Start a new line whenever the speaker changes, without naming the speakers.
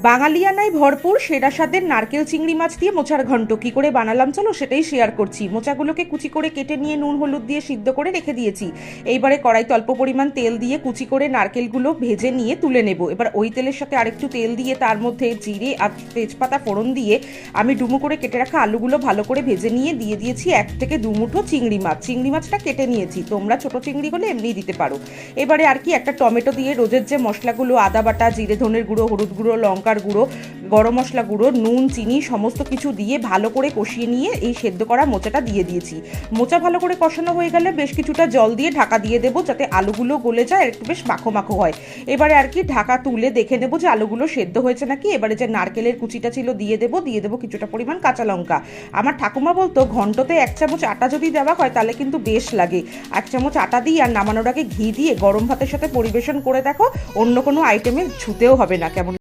বাঙালিয়ানায় ভরপুর সেরা স্বাদের নারকেল চিংড়ি মাছ দিয়ে মোচার ঘন্ট কি করে বানালাম চলো সেটাই শেয়ার করছি। মোচাগুলোকে কুচি করে কেটে নিয়ে নুন হলুদ দিয়ে সিদ্ধ করে রেখে দিয়েছি। এইবারে কড়াইতে অল্প পরিমাণ তেল দিয়ে কুচি করে নারকেলগুলো ভেজে নিয়ে তুলে নেব। এবার ওই তেলের সাথে আরেকটু তেল দিয়ে তার মধ্যে জিরে আর তেজপাতা ফোড়ন দিয়ে আমি ডুমো করে কেটে রাখা আলুগুলো ভালো করে ভেজে নিয়ে দিয়ে দিয়েছি 1 থেকে 2 মুঠো চিংড়ি মাছ। চিংড়ি মাছটা কেটে নিয়েছি, তোমরা ছোট চিংড়ি হলে এমনি দিতে পারো। এবারে আর কি একটা টমেটো দিয়ে রোজের যে মশলাগুলো আদা বাটা, জিরে ধনের গুঁড়ো, হলুদ গুঁড়ো, লঙ্কার গুঁড়ো, গরম মশলা গুঁড়ো, নুন, চিনি সমস্ত কিছু দিয়ে ভালো করে কষিয়ে নিয়ে এই সেদ্ধ করা মোচাটা দিয়ে দিয়েছি। মোচা ভালো করে কষানো হয়ে গেলে বেশ কিছুটা জল দিয়ে ঢাকা দিয়ে দেবো যাতে আলুগুলো গলে যায়, একটু বেশ মাখো মাখো হয়। এবারে আর কি ঢাকা তুলে দেখে নেবো যে আলুগুলো সেদ্ধ হয়েছে নাকি। এবারে যে নারকেলের কুচিটা ছিল দিয়ে দেবো কিছুটা পরিমাণ কাঁচা লঙ্কা। আমার ঠাকুমা বলতো ঘন্টতে 1 চামচ আটা যদি দেওয়া হয় তাহলে কিন্তু বেশ লাগে। 1 চামচ আটা দিয়ে আর নামানোর আগে ঘি দিয়ে গরম ভাতের সাথে পরিবেশন করে দেখো, অন্য কোনো আইটেমে ছুতেও হবে না। কেমন